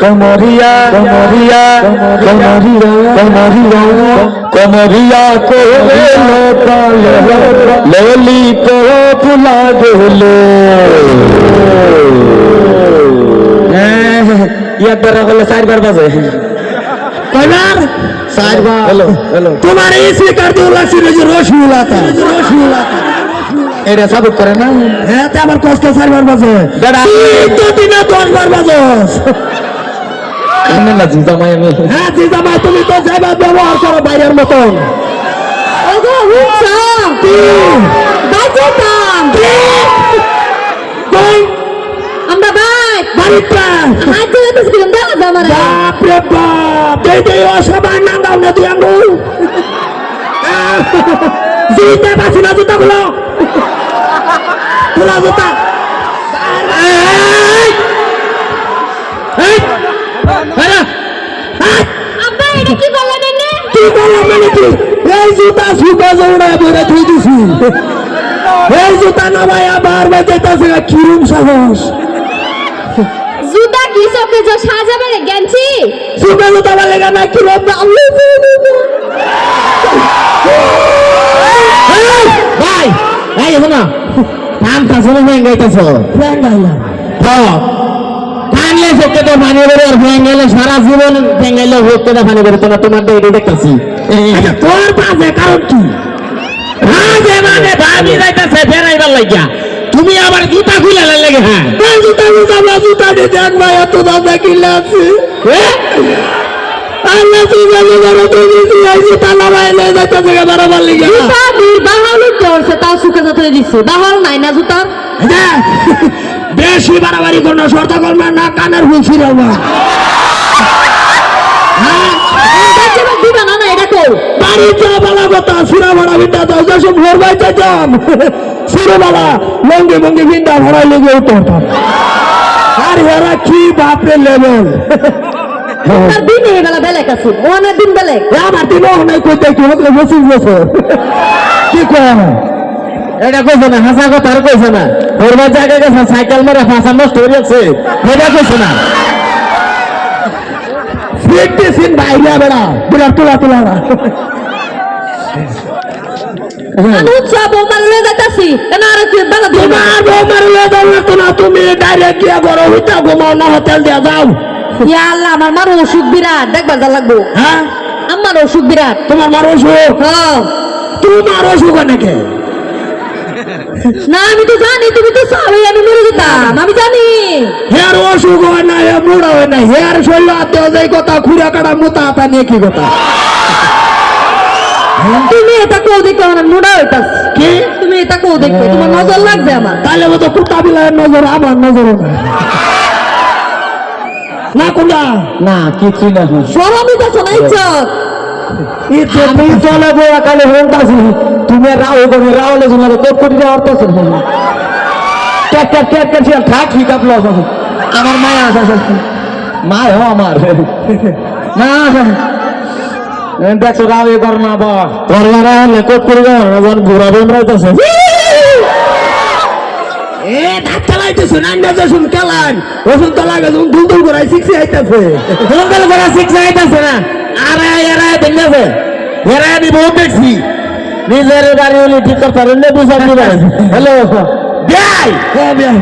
कमरिया कमरिया कमरिया कमरिया कमरिया को लोली को फुला दिले याद बरा बोले 4 बार बजे कनार 4 बार हेलो हेलो तुम्हारे इसलिए कर दियो लक्ष्मी जो रोशनी था এটা সাপোর্ট করে না হ্যাঁ তে আমার কষ্ট 4 বার বাজে দাদা তো দিনে 10 বার বাজস এমন না জিজামাই আমি হ্যাঁ জিজামাই তুমি তো যাবা ব্যবহার করো বাইরের মতন ওগো হুচ্ছা বাজেতাম কই আমরা ভাই বাড়িতে হাত ধরে তো ছিলাম দাও আমারে বাপ রে বাপ এই অসবাই না দাও না তুই আঙ্গুল জিতে বাসি না জুতা গুলো খোলা জুতা আব্বা এটা কি বললেন এনে কি বললাম মানে কি এই জুতা সুকা জোড়া ধরে থই দিছি এই জুতা না ভাই আবার বাজাইতাছে কিরম সাহস জুতা কি সবকে যে সাজাবে রে গেঞ্জি সুকা জুতা বলে না কিরম ভাই এই শোনা কাম কাজে ভেঙ্গাইতেছ গাইলাম কানলে সত্যি তো পানি বেরো আর ভেঙ্গাইলে সারা জীবন ভেঙ্গাইলে হতে না পানি বেরোতো না তোমার তো এটাই দেখতেছি তোর পাশে কারণ কি মানে ভাবি যাইতেছে বেড়াইবার লাগিয়া তুমি আবার জুতা খুলে লাগে হ্যাঁ জুতা দিয়ে দেখ ভাই এত দাদা কিলে আছে আল্লাহ তুমি জুতা লাগাই লে যাইতেছে বরাবর লিগে জুতা বীর বাহালু করছে তাও সুকে যাতে দিছে বাহাল নাই না জুতা বেশি বাড়াবাড়ি করো শর্ত করবে না কানের ফুল ছিড়াবা দিবা না না এটা কর বাড়ি চা বলা কথা সুরা ভরা বিন্দা দাও যেসব ভোর বাইতে যাম সুরবালা লঙ্গি ভঙ্গি বিন্দা ভরাই লেগে উঠতাম আর হেরা কি বাপরে লেভেল আর দিন এই বেলা বেলেক আছে অনেক দিন বেলেক আমার দিন অনেক কইতে কি হতে বসে বসে কি কয় এটা কইছে না হাসা কথা আর কইছে না ওরবার জায়গা গেছে সাইকেল মেরে ফাঁসা নষ্ট হয়ে যাচ্ছে এটা কইছে না ফিরতে সিন বাইরে বেড়া বুড়া তোলা তোলা আমি উৎসা বৌমার লয়ে যাইতাছি কেন আর কি বেলা দিবা তোমার বৌমার লয়ে দাও না তুমি ডাইরেক্ট গিয়া বড় হইতা ঘুমাও না হোটেল দিয়া যাও ইয়া আল্লাহ আমার মার অসুখ বিরাট দেখবা যা লাগবো হ্যাঁ আমার অসুখ বিরাট তোমার মার অসুখ হ্যাঁ তোমার অসুখ নাকি না আমি তো জানি তুমি তো সবাই আমি মরে যেতাম আমি জানি হেয়ার অসুখ হয় না হে মুড়া হয় না হেয়ার শৈল আতে যাই কথা খুঁড়া কাটা মোতা হাতা নিয়ে কি কথা তুমি এটা কেউ দেখো না মুড়া হইতাস কি তুমি এটা কেউ দেখো তোমার নজর লাগবে আমার তাহলে তো কুত্তা বিলার নজর আমার নজর না কোনটা না কিছুই না সরমি তো শোনাই চক আমি চলে বয়া কালে হন্তাছি তুমি রাও করে রাওলে জন্য তো কোটি অর্থ না ট্যাক থাক ঠিক আপলো আমার মায়া আছে মায় হো আমার না দেখো রাও এ কর না বা করবারা হলে কোট করে যখন ঘোরা বেমরাইতেছে এ ধাক চালাইতেছো না না শুন কেলান ওষুধ তো লাগে যখন দুল করে শিখছে আইতাছে দুল করে শিখছে আইতাছে না আরে এরা দেখলেছে এরা আমি বহুত দেখছি নিজের বাড়ি হলে ঠিক করতে পারেন না বুঝার দিবেন হ্যালো ভাই হ্যাঁ ভাই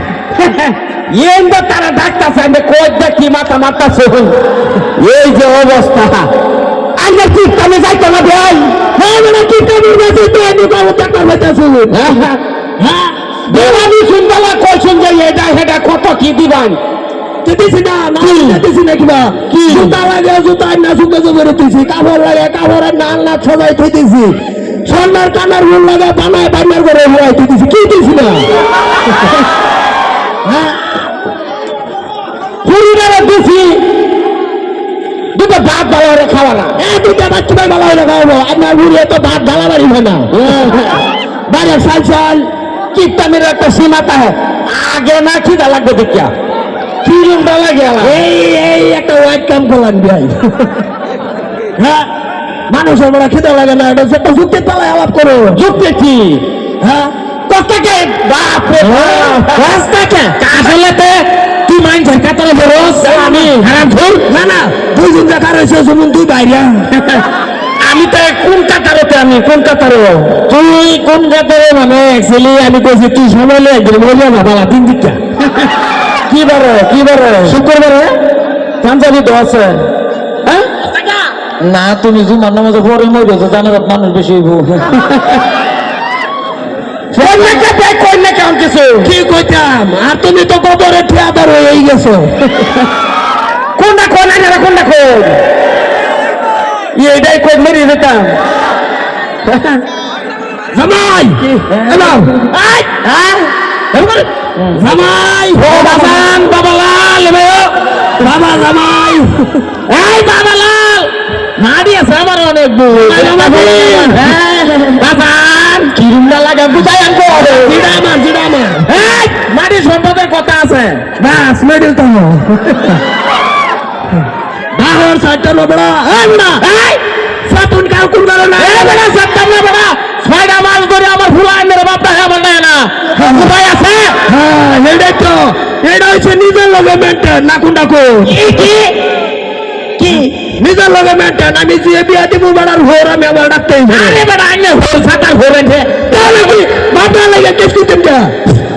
এম তো তারা ডাক্তার আমি কোচ দেখি মাথা মাথা শোন এই যে অবস্থা আমরা ঠিক কামে যাইতো না ভাই হ্যাঁ মানে কি কামে যাইতো তো আমি বাবু টাকা পাইতাছি হ্যাঁ দেওয়ানি শুনবালা কই শুন যাই এটা হেডা কত কি দিবান দিছি না না দিছি না কিবা কি জুতা লাগে জুতা না সুকে জবরে দিছি কাপড় লাগে কাপড়ের নাল না সবাই থই দিছি সোনার কানার ফুল লাগা বানায় বানার করে হওয়াই দিছি কি দিছি না হ্যাঁ পরিবারে দিছি দুটো ভাত ভালো করে খাওয়া না দুটা বাচ্চা ভালো হয়ে খাওয়াবো আপনার বুড়ি তো ভাত ঢালা বাড়ি হয় না বাইরে সাল সাল কিপটামের একটা সীমাতা হয় আগে না খিদা লাগবে দেখিয়া কি রুমটা লাগে এই একটা ওয়াইট কাম করলাম ভাই হ্যাঁ মানুষের বড় খিদা লাগে না এটা একটা যুক্তি পালায় আলাপ করো যুক্তি কি হ্যাঁ কষ্টকে বাপ রে রাস্তাকে আসলে তো তুই মাইন্ডের কাতারে বরস আমি হারাম ধুর না না দুইজন দেখা রয়েছে যেমন তুই বাইরে আমি তো কোন কাতারতে আমি কোন কাতারো তুই কোন কাতারে মানে অ্যাকচুয়ালি আমি কইছি তুই সময় একদিন বলে না বাবা তিন দিকটা কি বারে শুক্রবারে পাঞ্জাবি তো আছে হ্যাঁ না তুমি জুমার নামাজে পরে মই গেছো জানার মানুষ বেশি হইব কি কইতাম আর তুমি তো কবরে ঠিয়াদার হয়ে গেছো কোনটা কোন এটাই কোন মেরে যেতাম জামাই হ্যালো জামাই ও বাবান বাবালাল বাবা জামাই এই বাবালাল মারি আছে আমার অনেক বই বাবান কিরুন্ডা লাগা বুঝাই আনবো জিডামার এই মারি সম্পদের কথা আছে বাস মেডেল তো বাহর সাইডটা লো বড়া এই বড়া এই সাতুন কাউ কোন গেল না এই বড়া সত্তম না বড়া ছয়টা মাস ধরে আমার ফুলা মেরে বাপটা আমার নাই না উপায় আছে হ্যাঁ এটাই তো এটা হচ্ছে নিজের লগে মেনটেন না কোনটা কো কি নিজের লগে মেনটেন আমি যে বিয়া দিব বড়ার হোর আমি আবার ডাকতেই আরে বড়া আইনে হোল সাতার ঘোরেছে তাহলে কি বাপরা লাগে কেস করতেন কে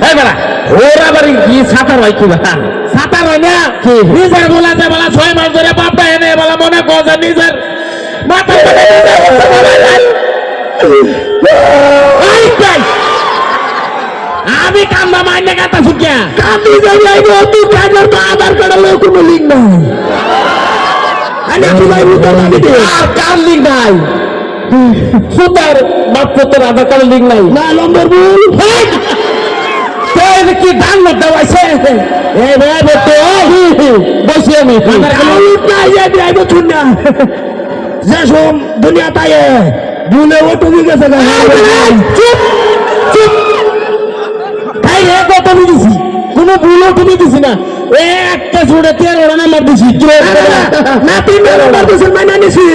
এই বড়া ওর আবার কি সাতার হয় কি বড়া সাতার হয় না নিজের বলাতে বলা 6 মাস ধরে বাপটা এনে বলা মনে করছে নিজের মাথা করে আমি কান্দা মাইনে কাটা শুকিয়া কান্দি যাই আইবো তুই কাগর তো আধার কার্ডে লয় কোনো লিঙ্ক নাই আরে তুই ভাই উতা লাগি দে আর কার লিঙ্ক নাই সুতার বাপ পুত্র আধার কার্ড লিঙ্ক নাই না নম্বর ভুল তুই কি দান না দেওয়াইছে এই ভাই বতো বসি আমি আধার কার্ড কাউট নাই যে আইবো তুই না যে সোম দুনিয়া তায়ে ভুলে ও টুকি গেছে না চুপ চুপ তাই রে কত দিছি কোনো ভুলও তুমি দিছি না একটা ছুড়ে 13 নাম্বার দিছি না তিন নম্বর দিছেন মানে নিছি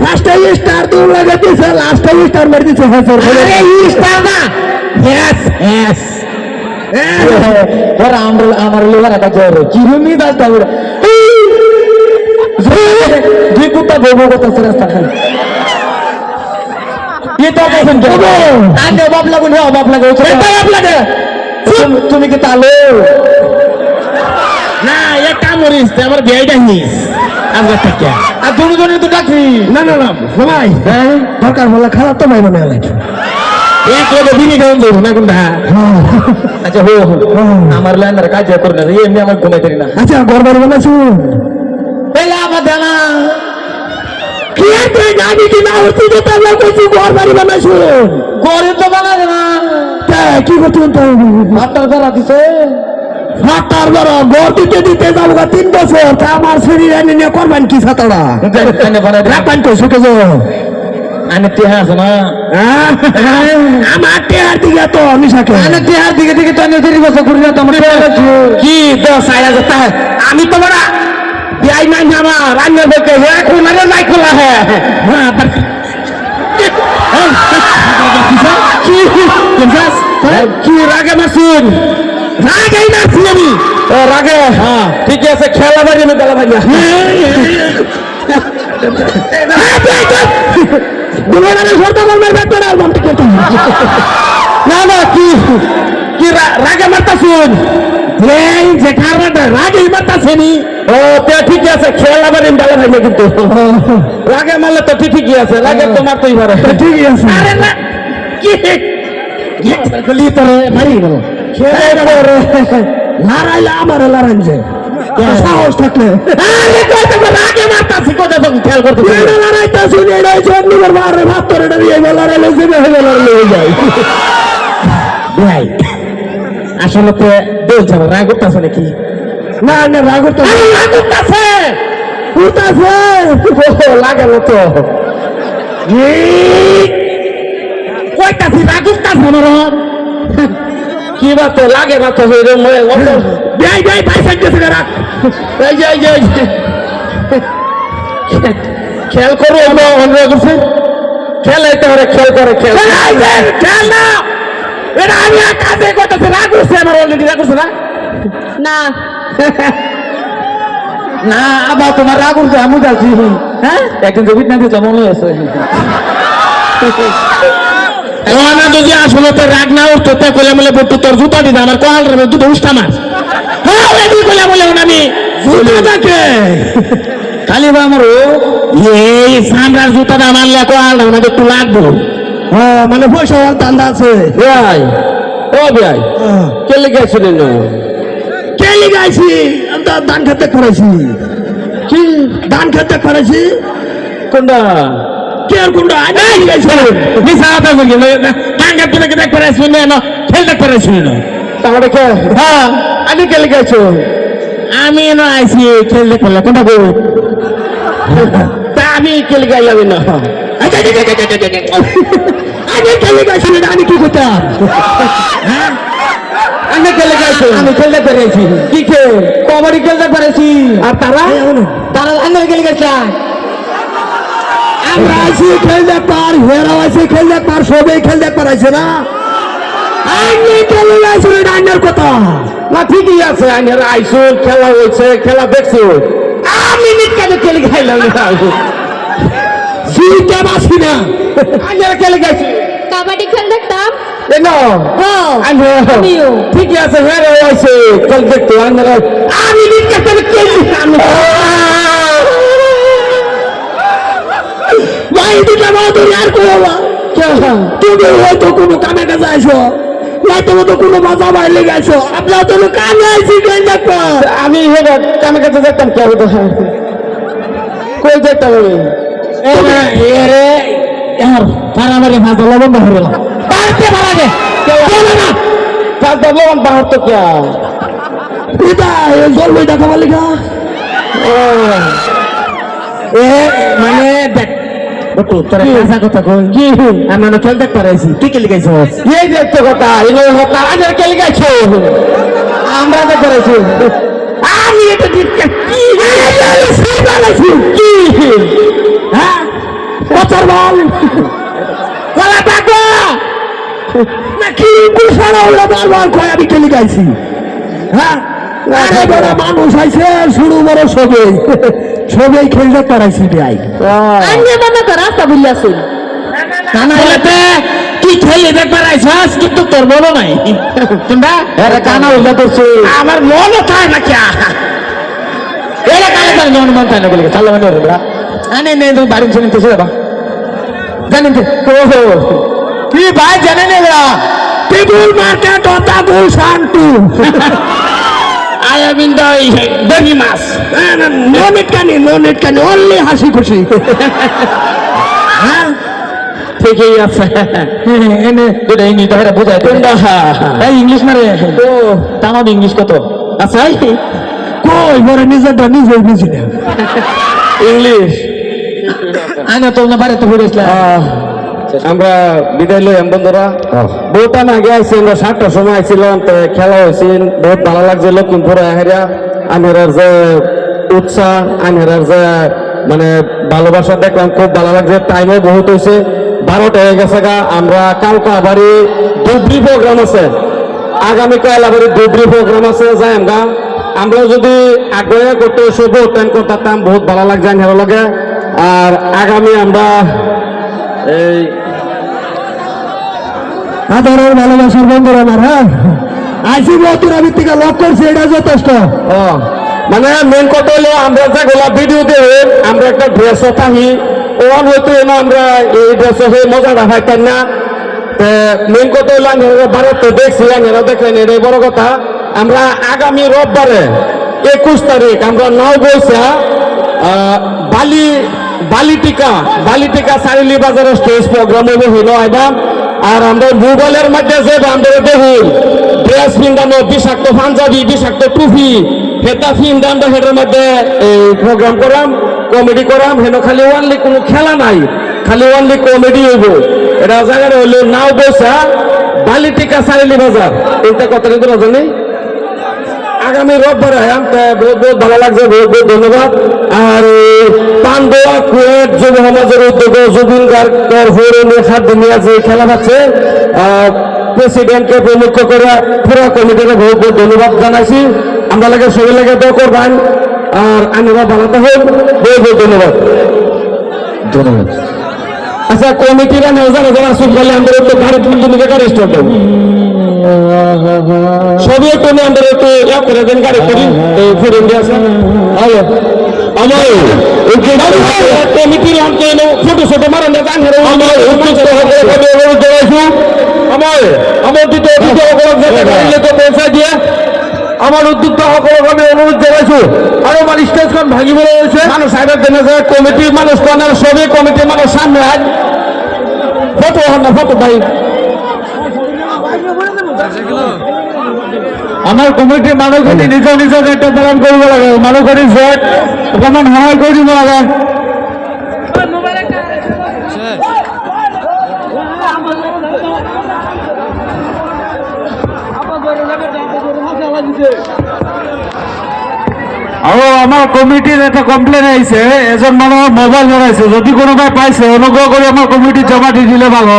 ফার্স্টে স্টার তো লাগা দিছে লাস্টে স্টার মার দিছে হ্যাঁ স্যার আরে স্টার না এস ওরা আমার লোহার একটা জ্বর চিরুনি দাস দাবড় দুই কুত্তা বলবো কত রাস্তা খালি এটা কখন যাবো আন্ডে বাপ লাগুন হ্যাঁ বাপ লাগে বাপ লাগে তুমি কি তালো না এ কামড়িস আমার বিয়েটা নিস আমার থেকে আর দুজনে তো ডাকি না না না সবাই দরকার বলে খারাপ তো মাইনো না লাগে এক লোক বিনি গাউন দেবো না কোনটা আচ্ছা হো আমার ল্যান্ডার কাজ করে না এমনি আমার ঘুমাই করি না আচ্ছা গরবার বানাছু এলা আমার জানা কি আছে জানি কি না হচ্ছে যে তাহলে কিছু গরবারি বানাছু গরিব তো বানাবে না কি করতে তো হাতটার করা দিছে ফাটার বড় গর দিতে দিতে যাবো 3 বছর তা আমার শরীর এনে নিয়ে করবেন কি ছাতড়া রাখবেন তো সুখে যাও আনে তে আছে না আমার টেহার দিকে তো মিশাকে আনে তে দিকে দিকে তো আনে 3 বছর ঘুরে না তোমার কি 10,000 টাকা আমি তো বড় বিয়াই নাই আমার রান্না বলতে এখন আরে নাই খোলা হ্যাঁ কি রাগে মাসুন রাগে মাসুন আমি রাগে হ্যাঁ ঠিক আছে খেলা বাড়ি আমি বেলা বাড়ি না না কি কি রাগে মারতা শুন এই যে খারাপটা রাগে মারতাছে নি ও তে ঠিক আছে খেলা বাড়ি বেলা বাড়ি কিন্তু রাগে মারলে তো ঠিকই আছে রাগে তো মারতেই পারে ঠিকই আছে আরে না কি গলি তোরে মারি গেল লড়াইলে আমার লড়াইছে সাহস থাকলে আরে কই তো রাগে মারতাছি কত তো খেয়াল করতে লড়াইটা শুনে এটাই চন্ডিগড় মারে ভাত করে দিয়ে লড়াইলে যে লড়াইলে হয়ে যায় ভাই আসলে তো বলছে রাগ করতেছে নাকি না না রাগ করতে রাগ করতেছে উঠতেছে লাগে তো কইতাছি রাগ করতেছে আমার কি বাত লাগে না তো যাই যাই পয়সা গেছে রাখ এই যে খেয়াল করো আমরা অনুরোধ করছি খেল এটা ওরা খেয়াল করে খেল না এটা আমি কাজে করতেছি রাগ করছে আমার অলরেডি রাগ করছে না না না আবার তোমার রাগ উঠছে আমি যাচ্ছি হ্যাঁ একদিন জমিত না দিয়ে জমা হয়েছে ওনা যদি আসলে তো রাগ না উঠতো তে কইলে বলে বটু তোর জুতা দিদা আমার কল রে দুটো উষ্টা মাছ হ্যাঁ ওই দি কইলে বলে আমি জুতাটাকে খালি বা আমার এই সামরার জুতাটা মারলে কল না একটু লাগবো হ্যাঁ মানে পয়সা হওয়ার দান্দা আছে ভাই ও ভাই কে লেগে আছিলেন কে লিগাইছি আমরা ধান খেতে করেছি কি ধান খেতে করেছি কোনটা কে আর কোনটা আগে লিগাইছি মিশা কথা বলি টাঙ্গা তুমি কে দেখ পারে শুনে না খেলতে পারে শুনে না তাহলে কে হ্যাঁ আমি কে লেগে আছো আমি না আইছি খেলতে পারলে কোনটা গো তা আমি কে লেগে আইলাম না আগে কে লিগাইছি আমি কি করতাম হ্যাঁ আমি খেলে গেছি আমি খেলতে পেরেছি কি খেল কবাডি খেলতে পেরেছি আর তারা তারা আঙ্গুল খেলে গেছে আমরা আছি খেলতে পার হেরাও আছে খেলতে পার সবাই খেলতে পারাইছে না আমি খেলে গেছি ডাইনার কথা না ঠিকই আছে আইনের আইসো খেলা হয়েছে খেলা দেখছো আমি নিকালে খেলে খাইলাম না সিটা বাসি না আইনের খেলে গেছি কাবাডি খেল দেখতাম এনো আমিও। ঠিকই আছে হ্যাঁ হয়েছে খেল দেখতো আইনের আমি নিকালে খেলছি আমি ভাই দিটা বাদুর আর কোলা তুমি হয়তো কোনো কামে কাজে আইছো হয়তো তো কোনো মজা বাইরে গেছো আপনার তো কামে আইছি কেন দেখো আমি হেরে কামে কাছে দেখতাম কে হতো কই দেখতাম আমি এরে यार मारामारी भाग लवन बाहर ला पार्टी मारा दे बोलो ना चल तो लवन बाहर तो क्या পিতা এই জল বই দেখা বলি গা এ মানে দেখ বটু তোর কাঁচা কথা কই কি আমি না খেল দেখ পারাইছি তুই কে লিখাইছ এই দেখতে কথা এলো কথা আজ কে লিখাইছ আমরা দেখ পারাইছি আমি এটা ঠিক কি বানাইছি কি হ্যাঁ বছর বল কলা টাকা নাকি কুসারা ওরা বারবার কয় আমি খেলি গাইছি হ্যাঁ আরে বড় মানুষ আইছে শুরু বড় সবাই সবাই খেলতে পারাইছি ভাই আন্নে বানা তো রাস্তা বুঝলাছুন কানা হইতে কি খেলে দেখ পারাইছস কিন্তু তোর মনে নাই তোমরা আরে কানা হইলা করছ আমার মনে থাকে না কি এরা কালে তার মন থাকে না বলে চালা মনে রে বড়া আনে নে তো বাড়ি শুনতে ছিল বা জানেন তো ওহো কি ভাই জানেন এরা টেবুল মার্কেট অতাবুল শান্তু I am in the Benny Mas. ননেট কানি অনলি হাসি খুশি হ্যাঁ ঠিকই আছে এনে এটা ইংলিশ ধরে বোঝায় কোনটা এই ইংলিশ মারে ও তামাম ইংলিশ কত আচ্ছা কই বড় নিজেরটা নিজে বুঝি না ইংলিশ আইনা তো না বারে তো পড়েছিলাম আমরা বিদায় লই বন্ধুরা বহুটা আগে আইছি আমরা 7টার সময় আইছিলাম তো খেলা হয়েছিল বহুত ভালো লাগছে লক্ষ্মীপুর হেরা আনহেরার যে উৎসাহ আনহেরার যে মানে ভালোবাসা দেখলাম খুব ভালো লাগছে টাইমও বহুত হয়েছে 12টা হয়ে গেছে গা আমরা কালকে আবারই ধুবড়ি প্রোগ্রাম আছে আগামীকাল আবারই ধুবড়ি প্রোগ্রাম আছে যাই আমরা যদি আগ্রহ করতে শুভ টাইম করতাম বহুত ভালো লাগছে আনহেরা লাগে আর আগামী আমরা এই আদরের ভালোবাসার বন্ধুরা আমার হ্যাঁ আইসি বতুরা ভিত্তিকা লক করছে এটা যথেষ্ট ও মানে মেন কথা হলো আমরা যেগুলা ভিডিও দেব আমরা একটা ড্রেসও থাকি ওয়ান হয়তো এনে আমরা এই ড্রেসও হয়ে মজাটা পাইতাম না মেন কথা হলো আমি ভারত তো দেখছি আমরা দেখলেন এটাই বড় কথা আমরা আগামী রোববারে 21 তারিখ আমরা নাও বইসা বালিটিকা সারিলি বাজারের স্টেজ প্রোগ্রামে হইল একদম আর আমরা মোবাইলের মধ্যে যে আমরা দেখুন ড্রেস পিন্দানো বিষাক্ত পাঞ্জাবি বিষাক্ত টুপি হেতা পিন্দাম হেটার মধ্যে এই প্রোগ্রাম করাম কমেডি করাম হেন খালি ওয়ানলি কোনো খেলা নাই খালি ওয়ানলি কমেডি হইব এটা জায়গায় হইলো নাও বসা বালিটিকা সারিলি বাজার এইটা কথা কিন্তু জানি আগামী রোববারে বহুত বহুত ভালো লাগছে বহুত বহুত ধন্যবাদ আর পান্ডুয়া কুয়েট যুব সমাজের উদ্যোগে জুবিন গার্গের হৌরণীয় খাদ্য নিয়ে যে খেলা পাচ্ছে প্রেসিডেন্টকে প্রমুখ করে পুরো কমিটিকে বহুত বহুত ধন্যবাদ জানাইছি আমরা লাগে সবাই লাগে তো করবেন আর আমরা ভালো থাকুন বহু বহু ধন্যবাদ ধন্যবাদ আচ্ছা কমিটিরা নেওয়া যারা যারা সুখ গেলে আমাদের একটু গাড়ি তুলতে গাড়ি স্টার্ট দেবো সবই একটু আমাদের একটু ইয়া করে দেন গাড়ি করি এই ফিরে দিয়ে আসেন হ্যালো আমার কমিটির অঙ্কে ছোট ছোট মারেন আমার উদ্যুক্ত অনুরোধ জানাইছো আমার দ্বিতীয় গাড়িলে তো পৌঁছায় দিয়ে আমার উদ্যোক্তা সকলক আমি অনুরোধ জানাইছো আর আমার স্টেজখন ভাঙি বলে রয়েছে মানুষ সাইডের দেনে যায় কমিটির মানুষ কনার সবই কমিটির মানুষ সামনে আজ ফটো হন না ফটো ভাই আমার কমিটির মানুষ নিজ নিজ একটা প্রমাণ করব লাগে মানুষের জয় প্রমাণ হাই করে দিব লাগে আৰু আমাৰ কমিটিৰ এটা কমপ্লেইন আহিছে এজন মানুহৰ মোবাইল হেৰাইছে যদি কোনোবাই পাইছে অনুগ্ৰহ কৰি আমাৰ কমিটিত জমা দি দিলে ভাল হয়